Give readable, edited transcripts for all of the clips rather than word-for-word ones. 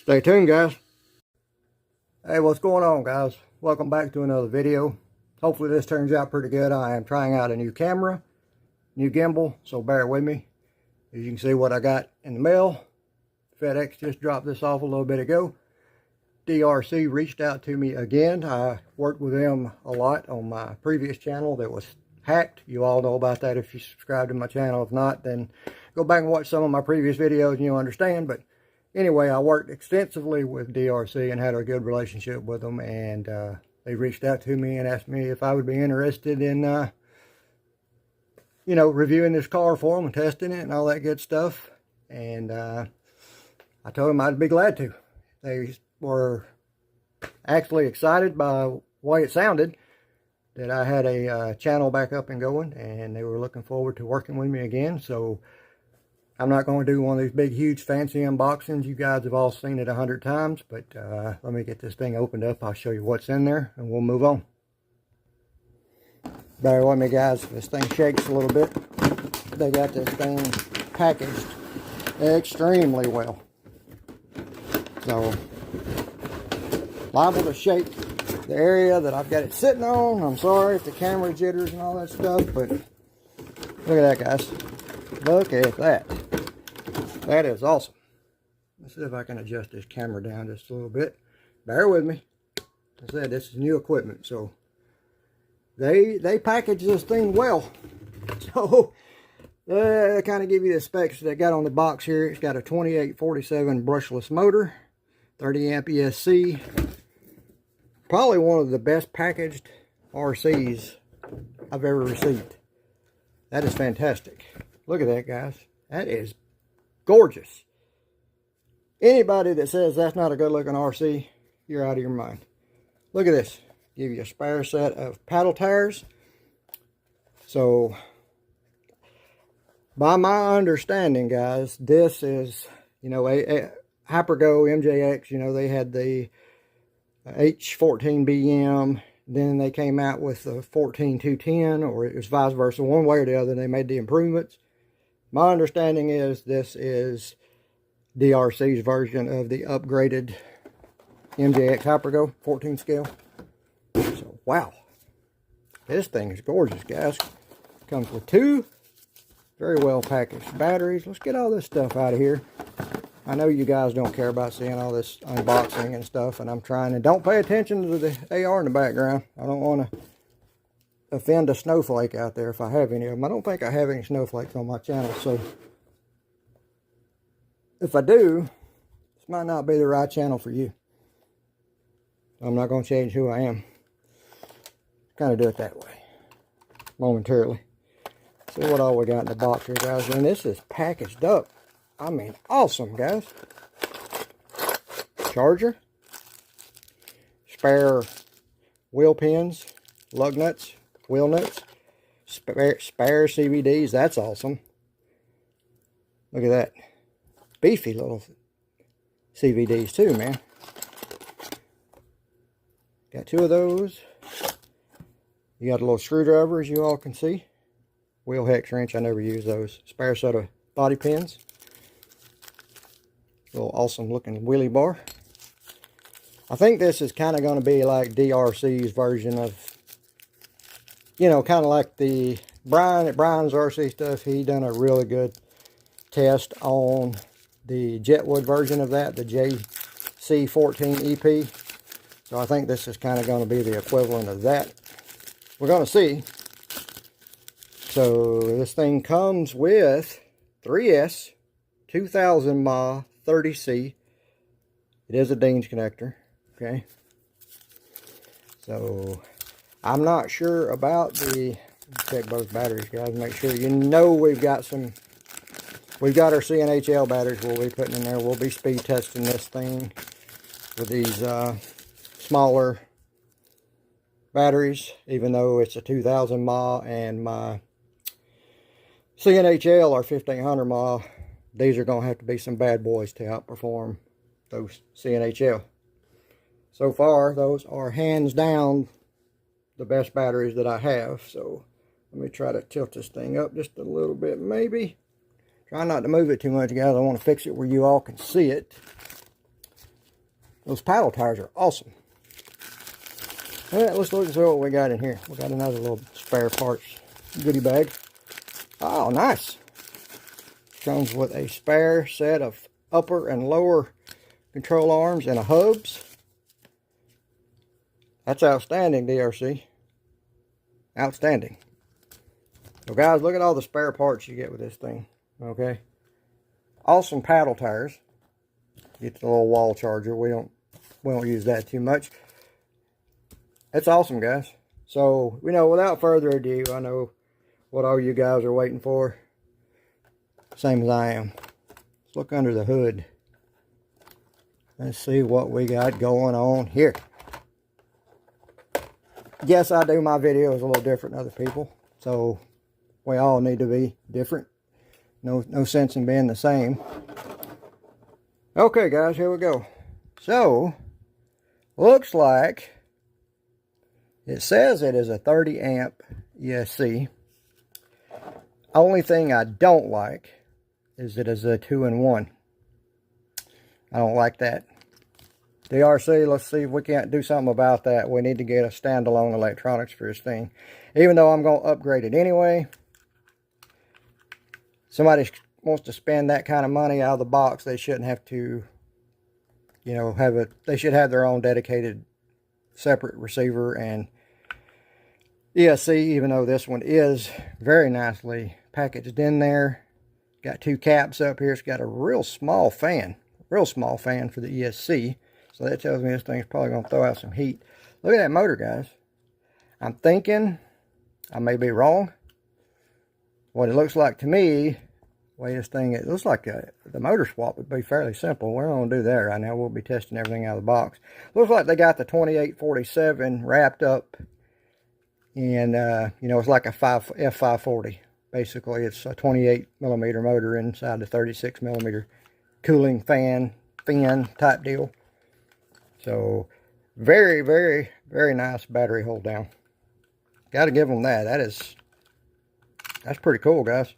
Stay tuned, guys. Hey, what's going on, guys? Welcome back to another video. Hopefully this turns out pretty good. I am trying out a new camera, new gimbal, so bear with me. As you can see what I got in the mail. FedEx just dropped this off a little bit ago. DeeRC reached out to me again. I worked with them a lot on my previous channel that was hacked. You all know about that if you subscribe to my channel. If not, then go back and watch some of my previous videos and you'll understand. But anyway, I worked extensively with DeeRC and had a good relationship with them. And they reached out to me and asked me if I would be interested in, reviewing this car for them and testing it and all that good stuff. And I told them I'd be glad to. They were actually excited by the way it sounded that I had a channel back up and going, and they were looking forward to working with me again. So I'm not going to do one of these big huge fancy unboxings. You guys have all seen it 100 times, but let me get this thing opened up. I'll show you what's in there and we'll move on. Bear with me, guys. This thing shakes a little bit. They got this thing packaged extremely well, so liable to shake the area that I've got it sitting on. I'm sorry if the camera jitters and all that stuff, but look at that, guys. Look at that. That is awesome. Let's see if I can adjust this camera down just a little bit. Bear with me. Like I said, this is new equipment, so they package this thing well. So they kind of give you the specs they got on the box here. It's got a 2847 brushless motor, 30 amp ESC. Probably one of the best packaged RCs I've ever received. That is fantastic. Look at that, guys. That is gorgeous. Anybody that says that's not a good looking RC, you're out of your mind. Look at this. Give you a spare set of paddle tires. So by my understanding, guys, this is, a Hypergo MJX, they had the H14BM, then they came out with the 14210, or it was vice versa, one way or the other. They made the improvements. My understanding is this is DeeRC's version of the upgraded MJX Hypergo 14 scale. So, wow. This thing is gorgeous, guys. Comes with two very well packaged batteries. Let's get all this stuff out of here. I know you guys don't care about seeing all this unboxing and stuff, and I'm trying to don't pay attention to the AR in the background. I don't want to offend a snowflake out there if I have any of them. I don't think I have any snowflakes on my channel, so if I do, this might not be the right channel for you. I'm not going to change who I am. Kind of do it that way momentarily. See what all we got in the box here, guys. And this is packaged up. I mean, awesome, guys. Charger. Spare wheel pins, lug nuts, wheel nuts. Spare CVDs. That's awesome. Look at that. Beefy little CVDs too, man. Got two of those. You got a little screwdriver, as you all can see. Wheel hex wrench. I never use those. Spare set of body pins. Little awesome looking wheelie bar. I think this is kind of going to be like DeeRC's version of, kind of like the Brian's RC stuff. He done a really good test on the Jetwood version of that, the JC14 EP. So I think this is kind of going to be the equivalent of that. We're going to see. So this thing comes with 3S, 2000 mAh, 30C. It is a Dean's connector. Okay. So I'm not sure about check both batteries, guys. Make sure we've got our CNHL batteries we'll be putting in there. We'll be speed testing this thing with these smaller batteries, even though it's a 2000 mAh and my CNHL are 1500 mAh. These are going to have to be some bad boys to outperform those CNHL. So far, those are hands down the best batteries that I have. So let me try to tilt this thing up just a little bit, maybe. Try not to move it too much, guys. I want to fix it where you all can see it. Those paddle tires are awesome. All right, let's look and see what we got in here. We got another little spare parts goodie bag. Oh, nice. Comes with a spare set of upper and lower control arms and a hubs. That's outstanding, DeeRC. Outstanding. So guys, look at all the spare parts you get with this thing. Okay. Awesome paddle tires. Get the little wall charger. We don't use that too much. That's awesome, guys. So, without further ado, I know what all you guys are waiting for. Same as I am. Let's look under the hood. Let's see what we got going on here. Yes, I do my videos a little different than other people. So, we all need to be different. No sense in being the same. Okay, guys, here we go. So, looks like it says it is a 30 amp ESC. Only thing I don't like is it is a 2-in-1. I don't like that. DeeRC, let's see if we can't do something about that. We need to get a standalone electronics for this thing. Even though I'm going to upgrade it anyway. Somebody wants to spend that kind of money out of the box, they shouldn't have to, they should have their own dedicated separate receiver and ESC, even though this one is very nicely packaged in there. Got 2 caps up here. It's got a real small fan for the ESC. So that tells me this thing's probably going to throw out some heat. Look at that motor, guys. I'm thinking, I may be wrong. What it looks like to me, it looks like the motor swap would be fairly simple. We're going to do that right now. We'll be testing everything out of the box. Looks like they got the 2847 wrapped up. And, it's like a F540. Basically, it's a 28 millimeter motor inside the 36 millimeter cooling fin type deal. So, very, very, very nice battery hold down. Got to give them that. That's pretty cool, guys.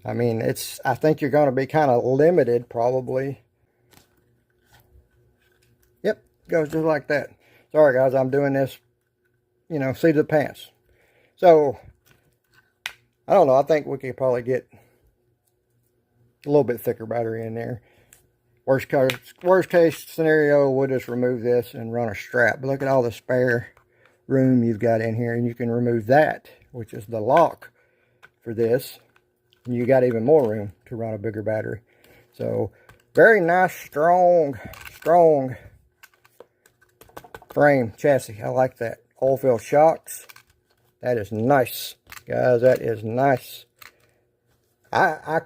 I mean, I think you're going to be kind of limited, probably. Yep, goes just like that. Sorry, guys, I'm doing this, seat of the pants. So, I don't know. I think we could probably get a little bit thicker battery in there. Worst case scenario, we'll just remove this and run a strap. But look at all the spare room you've got in here. And you can remove that, which is the lock for this. And you got even more room to run a bigger battery. So, very nice, strong frame chassis. I like that. Oil-filled shocks. That is nice, guys. That is nice. I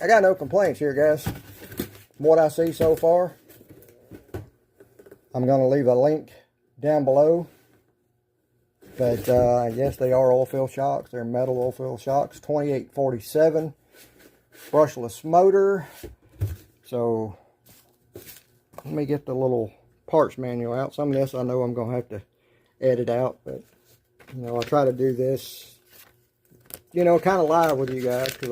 got no complaints here, guys. From what I see so far, I'm going to leave a link down below. But yes, they are oil-filled shocks. They're metal oil-filled shocks. 2847 brushless motor. So let me get the little parts manual out. Some of this I know I'm going to have to edit out, but I try to do this, kind of live with you guys, because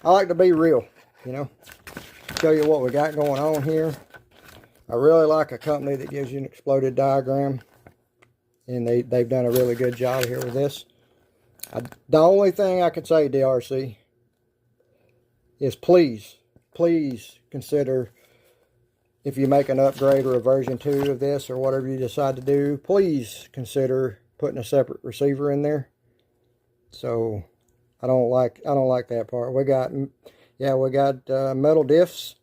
I like to be real, show you what we got going on here. I really like a company that gives you an exploded diagram, and they've done a really good job here with this. The only thing I can say, DeeRC, is please consider, if you make an upgrade or a version 2 of this or whatever you decide to do, please consider putting a separate receiver in there. So I don't like that part. We got metal diffs,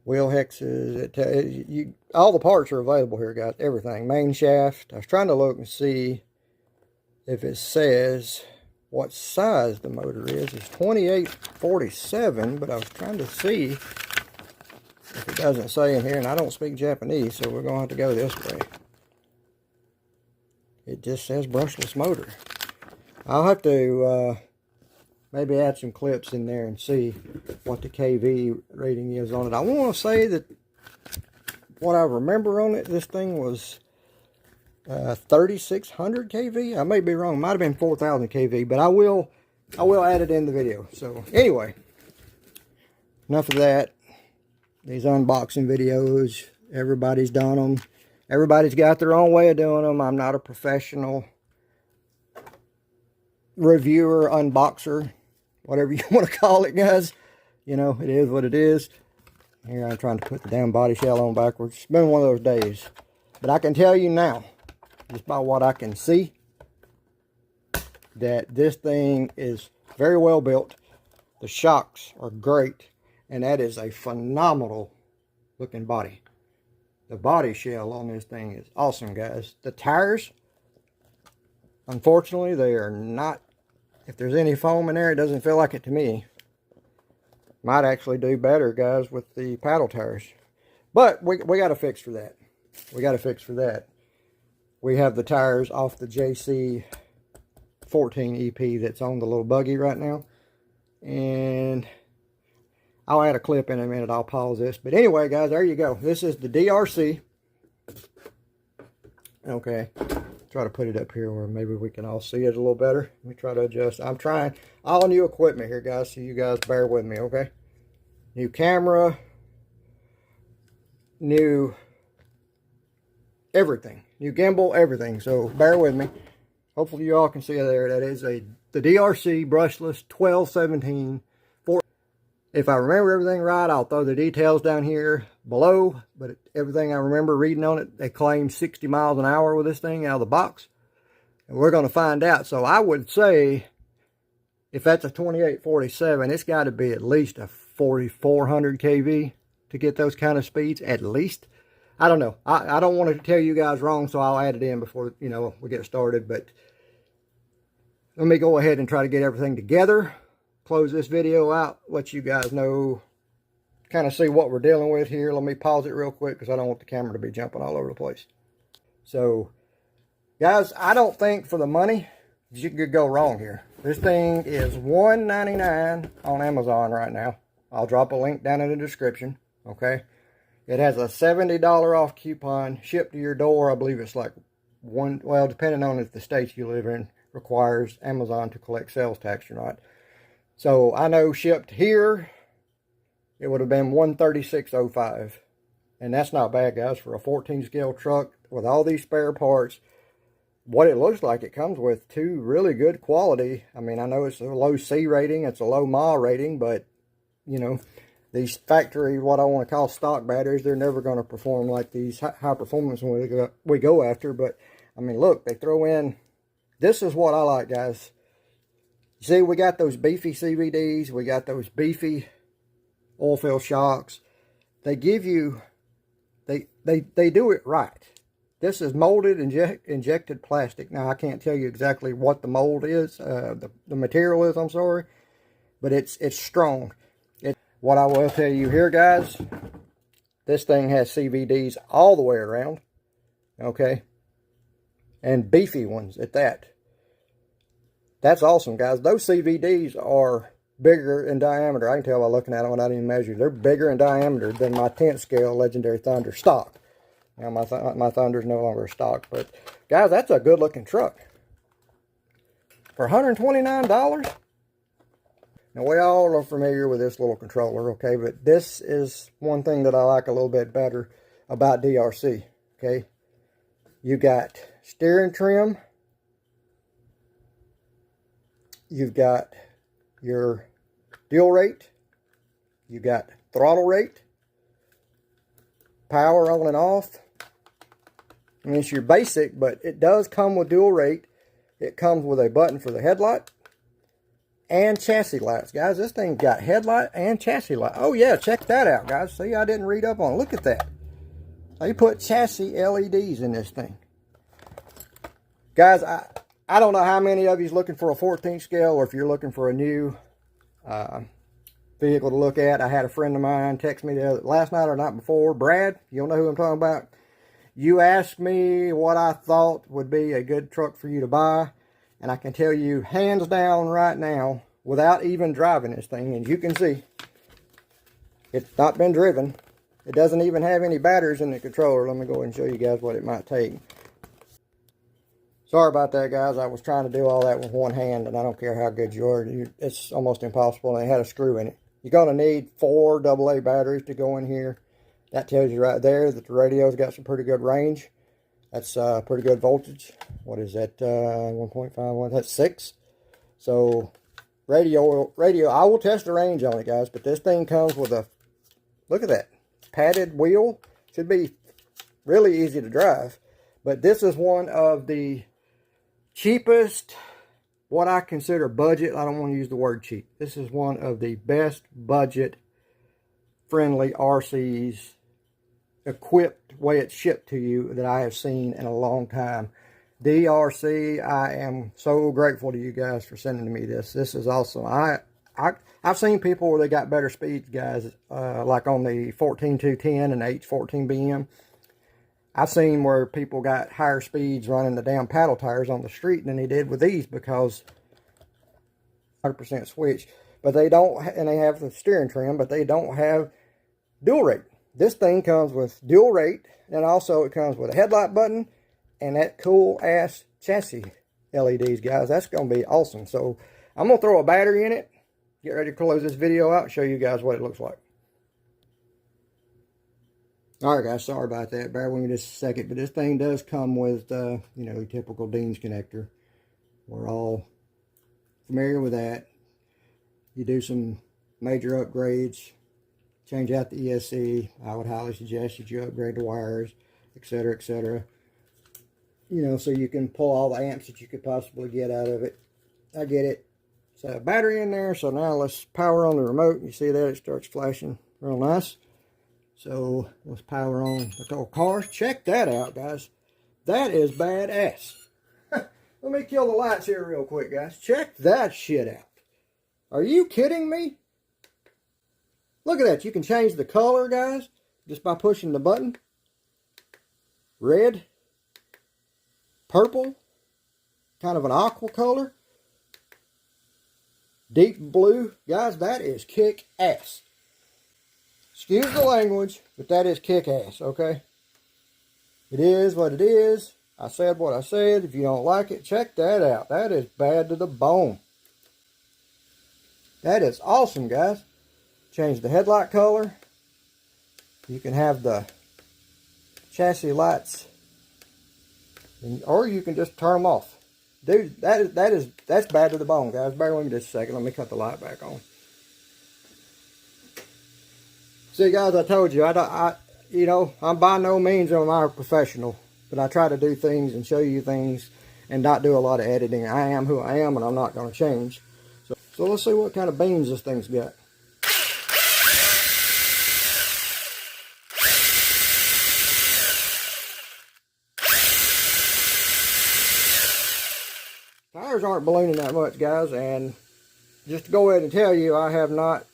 wheel hexes. All the parts are available here, guys. Everything. Main shaft. I was trying to look and see if it says what size the motor is. It's 2847, but I was trying to see if it doesn't say in here, and I don't speak Japanese, so we're going to have to go this way. It just says brushless motor. I'll have to maybe add some clips in there and see what the KV rating is on it. I want to say that what I remember on it, this thing was 3600 kV. I may be wrong. It might have been 4000 kV, but I will add it in the video. So anyway, enough of that. These unboxing videos, everybody's done them. Everybody's got their own way of doing them. I'm not a professional reviewer, unboxer, whatever you want to call it, guys. You know, it is what it is. Here I'm trying to put the damn body shell on backwards. It's been one of those days. But I can tell you now, just by what I can see, that this thing is very well built. The shocks are great. And that is a phenomenal looking body. The body shell on this thing is awesome, guys. The tires, unfortunately, they are not, if there's any foam in there, it doesn't feel like it to me. Might actually do better, guys, with the paddle tires. But we got a fix for that. We got a fix for that. We have the tires off the JC 14 EP that's on the little buggy right now. And I'll add a clip in a minute. I'll pause this. But anyway, guys, there you go. This is the DeeRC. Okay. Try to put it up here where maybe we can all see it a little better. Let me try to adjust. I'm trying all new equipment here, guys, so you guys bear with me, okay? New camera. New everything. New gimbal, everything. So bear with me. Hopefully you all can see it there. That is the DeeRC brushless 1217. If I remember everything right, I'll throw the details down here below. But everything I remember reading on it, they claim 60 miles an hour with this thing out of the box. And we're going to find out. So I would say, if that's a 2847, it's got to be at least a 4400 kV to get those kind of speeds, at least. I don't know. I don't want to tell you guys wrong, so I'll add it in before, you know, we get started. But let me go ahead and try to get everything together. Close this video out, let you guys know, kind of see what we're dealing with here. Let me pause it real quick because I don't want the camera to be jumping all over the place. So, guys, I don't think for the money you could go wrong here. This thing is $1.99 on Amazon right now. I'll drop a link down in the description, okay? It has a $70 off coupon shipped to your door. I believe it's like well, depending on if the state you live in requires Amazon to collect sales tax or not. So I know shipped here, it would have been $136.05. And that's not bad, guys, for a 14 scale truck with all these spare parts. What it looks like, it comes with two really good quality. I mean, I know it's a low C rating, it's a low mah rating, but, you know, these factory, what I want to call stock batteries, they're never going to perform like these high performance ones we go after. But, I mean, look, they throw in, this is what I like, guys. See, we got those beefy CVDs. We got those beefy oil fill shocks. They give you, they do it right. This is molded injected plastic. Now, I can't tell you exactly what the mold is, the material is, I'm sorry. But it's strong. What I will tell you here, guys, this thing has CVDs all the way around. Okay? And beefy ones at that. That's awesome, guys. Those CVDs are bigger in diameter. I can tell by looking at them when I didn't measure. They're bigger in diameter than my 10th scale Legendary Thunder stock. Now, my Thunder's no longer stock. But, guys, that's a good-looking truck. For $129? Now, we all are familiar with this little controller, okay? But this is one thing that I like a little bit better about DeeRC, okay? You got steering trim. You've got your dual rate. You got throttle rate. Power on and off. I mean, it's your basic, but it does come with dual rate. It comes with a button for the headlight and chassis lights. Guys, this thing got headlight and chassis light. Oh, yeah, check that out, guys. See, I didn't read up on it. Look at that. They put chassis LEDs in this thing. Guys, I don't know how many of you is looking for a 14 scale or if you're looking for a new vehicle to look at. I had a friend of mine text me last night or night before. Brad, you'll know who I'm talking about. You asked me what I thought would be a good truck for you to buy. And I can tell you hands down right now, without even driving this thing, and you can see, it's not been driven. It doesn't even have any batteries in the controller. Let me go ahead and show you guys what it might take. Sorry about that, guys. I was trying to do all that with one hand, and I don't care how good you are. It's almost impossible, and it had a screw in it. You're going to need 4 AA batteries to go in here. That tells you right there that the radio's got some pretty good range. That's pretty good voltage. What is that? 1.51. That's 6. So radio. I will test the range on it, guys. But this thing comes with a, look at that, padded wheel. Should be really easy to drive. But this is one of the cheapest, what I consider budget. I don't want to use the word cheap. This is one of the best budget friendly RCs, equipped way it's shipped to you, that I have seen in a long time. DeeRC, I am so grateful to you guys for sending me this. This is awesome. I've seen people where they got better speeds, guys, like on the 14210 and H14BM. I've seen where people got higher speeds running the damn paddle tires on the street than they did with these, because 100% switch. But they don't, and they have the steering trim, but they don't have dual rate. This thing comes with dual rate, and also it comes with a headlight button and that cool ass chassis LEDs, guys. That's going to be awesome. So I'm going to throw a battery in it, get ready to close this video out, and show you guys what it looks like. Alright guys, sorry about that. Bear with me just a second. But this thing does come with, you know, typical Dean's connector. We're all familiar with that. You do some major upgrades, change out the ESC. I would highly suggest that you upgrade the wires, etc., etc. You know, so you can pull all the amps that you could possibly get out of it. I get it. So battery in there. So now let's power on the remote. You see that? It starts flashing real nice. So let's power on the old car. Check that out, guys. That is badass. Let me kill the lights here real quick, guys. Check that shit out. Are you kidding me? Look at that. You can change the color, guys, just by pushing the button. Red, purple, kind of an aqua color, deep blue. Guys, that is kick-ass. Excuse the language, but that is kick-ass, okay? It is what it is. I said what I said. If you don't like it, check that out. That is bad to the bone. That is awesome, guys. Change the headlight color. You can have the chassis lights, or you can just turn them off. Dude, that's bad to the bone, guys. Bear with me just a second. Let me cut the light back on. See, guys, I told you, you know, I'm by no means am I a professional, but I try to do things and show you things and not do a lot of editing. I am who I am, and I'm not going to change. So let's see what kind of beans this thing's got. Tires aren't ballooning that much, guys, and just to go ahead and tell you, I have not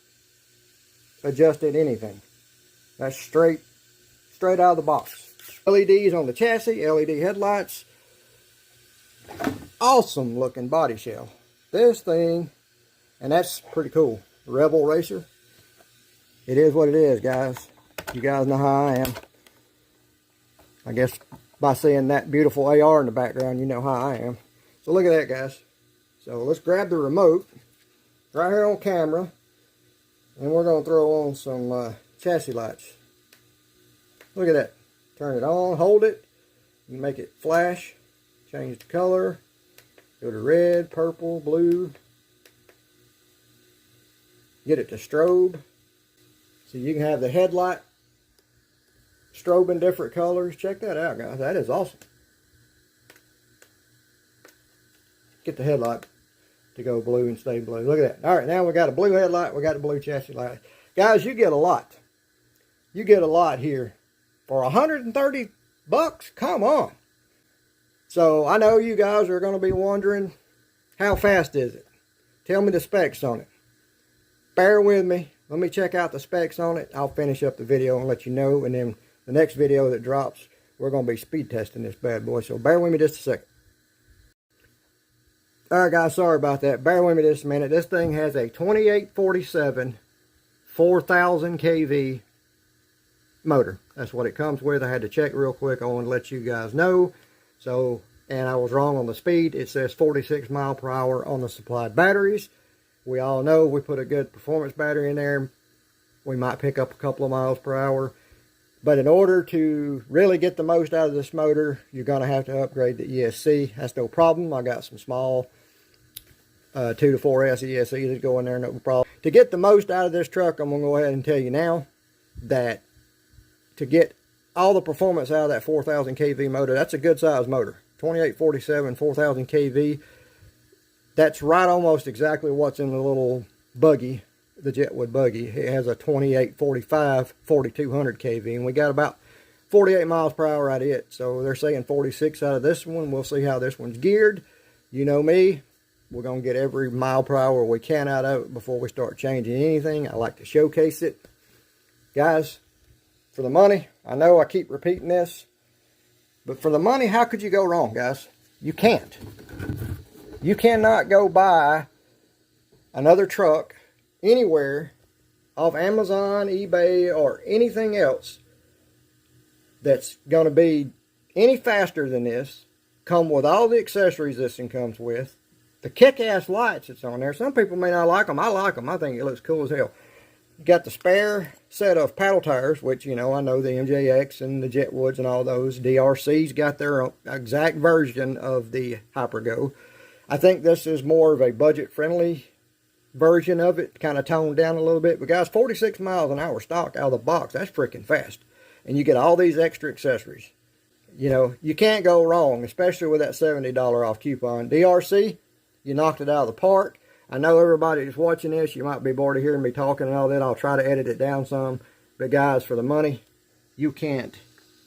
adjusted anything. That's straight out of the box. LEDs on the chassis, LED headlights. Awesome looking body shell. This thing, and that's pretty cool. Rebel Racer. It is what it is, guys. You guys know how I am. I guess by seeing that beautiful AR in the background, you know how I am. So look at that, guys. So let's grab the remote right here on camera, and we're going to throw on some chassis lights. Look at that. Turn it on, hold it, and make it flash. Change the color. Go to red, purple, blue. Get it to strobe. So you can have the headlight strobe in different colors. Check that out, guys. That is awesome. Get the headlight to go blue and stay blue. Look at that. All right, now we got a blue headlight. We got a blue chassis light. Guys, you get a lot. You get a lot here. For 130 bucks? Come on. So I know you guys are going to be wondering, how fast is it? Tell me the specs on it. Bear with me. Let me check out the specs on it. I'll finish up the video and let you know. And then the next video that drops, we're going to be speed testing this bad boy. So bear with me just a second. Alright guys, sorry about that. Bear with me just a minute. This thing has a 2847 4000 kV motor. That's what it comes with. I had to check real quick. I want to let you guys know. So, and I was wrong on the speed. It says 46 miles per hour on the supplied batteries. We all know we put a good performance battery in there, we might pick up a couple of miles per hour. But in order to really get the most out of this motor, you're going to have to upgrade the ESC. That's no problem. I got some small 2 to 4S ESCs that go in there, no problem. To get the most out of this truck, I'm going to go ahead and tell you now that to get all the performance out of that 4,000 kV motor, that's a good size motor. 2847, 4,000 kV. That's right almost exactly what's in the little buggy, the Jetwood buggy. It has a 2845, 4200 kV, and we got about 48 miles per hour out of it. So they're saying 46 out of this one. We'll see how this one's geared. You know me, we're going to get every mile per hour we can out of it before we start changing anything. I like to showcase it. Guys, for the money, I know I keep repeating this, but for the money, how could you go wrong, guys? You can't. You cannot go buy another truck anywhere off Amazon, eBay, or anything else that's going to be any faster than this, come with all the accessories this thing comes with, the kick-ass lights that's on there. Some people may not like them. I like them. I think it looks cool as hell. You got the spare set of paddle tires, which, you know, I know the MJX and the Jetwoods and all those. DeeRC's got their exact version of the Hypergo. I think this is more of a budget-friendly version of it, kind of toned down a little bit. But guys, 46 miles an hour stock out of the box, that's freaking fast. And you get all these extra accessories. You know, you can't go wrong, especially with that $70 off coupon. DeeRC, you knocked it out of the park. I know everybody that's watching this, you might be bored of hearing me talking and all that. I'll try to edit it down some. But guys, for the money, you can't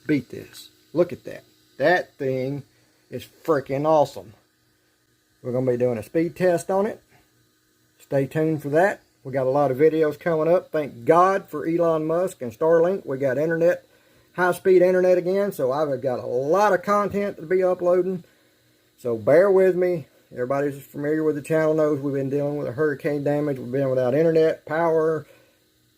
beat this. Look at that. That thing is freaking awesome. We're going to be doing a speed test on it. Stay tuned for that. We got a lot of videos coming up. Thank God for Elon Musk and Starlink. We got internet, high-speed internet again. So I've got a lot of content to be uploading. So bear with me. Everybody who's familiar with the channel knows we've been dealing with a hurricane damage. We've been without internet, power.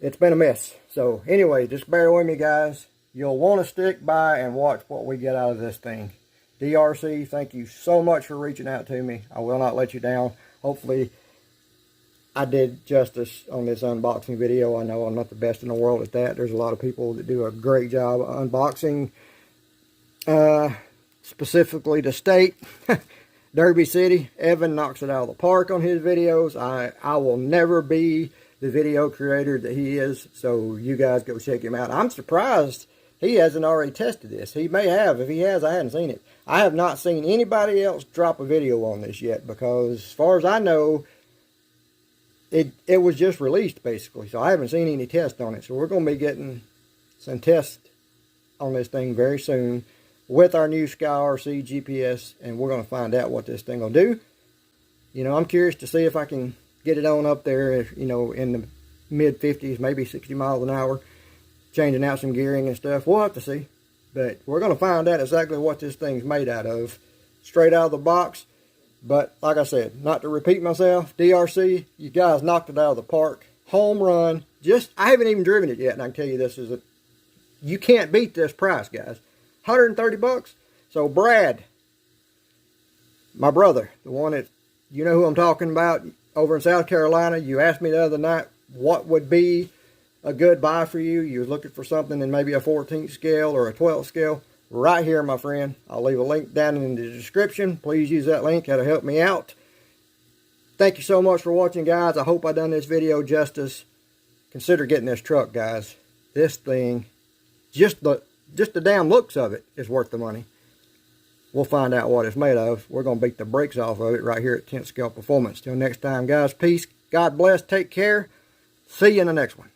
It's been a mess. So anyway, just bear with me, guys. You'll want to stick by and watch what we get out of this thing. DeeRC, thank you so much for reaching out to me. I will not let you down. Hopefully, I did justice on this unboxing video. I know I'm not the best in the world at that. There's a lot of people that do a great job unboxing. Specifically to state, Derby City, Evan knocks it out of the park on his videos. I will never be the video creator that he is, so you guys go check him out. I'm surprised he hasn't already tested this. He may have. If he has, I hadn't seen it. I have not seen anybody else drop a video on this yet, because as far as I know, it was just released basically. So I haven't seen any tests on it. So we're going to be getting some tests on this thing very soon with our new SkyRC GPS, and we're going to find out what this thing will do. You know, I'm curious to see if I can get it on up there, you know, in the mid 50s, maybe 60 miles an hour, changing out some gearing and stuff. We'll have to see. But we're going to find out exactly what this thing's made out of, straight out of the box. But like I said, not to repeat myself, DeeRC, you guys knocked it out of the park. Home run. I haven't even driven it yet, and I can tell you this is you can't beat this price, guys. 130 bucks. So Brad, my brother, the one that, you know who I'm talking about, over in South Carolina, you asked me the other night what would be a good buy for you. You was looking for something in maybe a 14th scale or a 12th scale. Right here, my friend. I'll leave a link down in the description. Please use that link. That'll help me out. Thank you so much for watching, guys. I hope I done this video justice. Consider getting this truck, guys. This thing, just the damn looks of it is worth the money. We'll find out what it's made of. We're going to beat the brakes off of it right here at 10th Scale Performance. Till next time, guys. Peace. God bless. Take care. See you in the next one.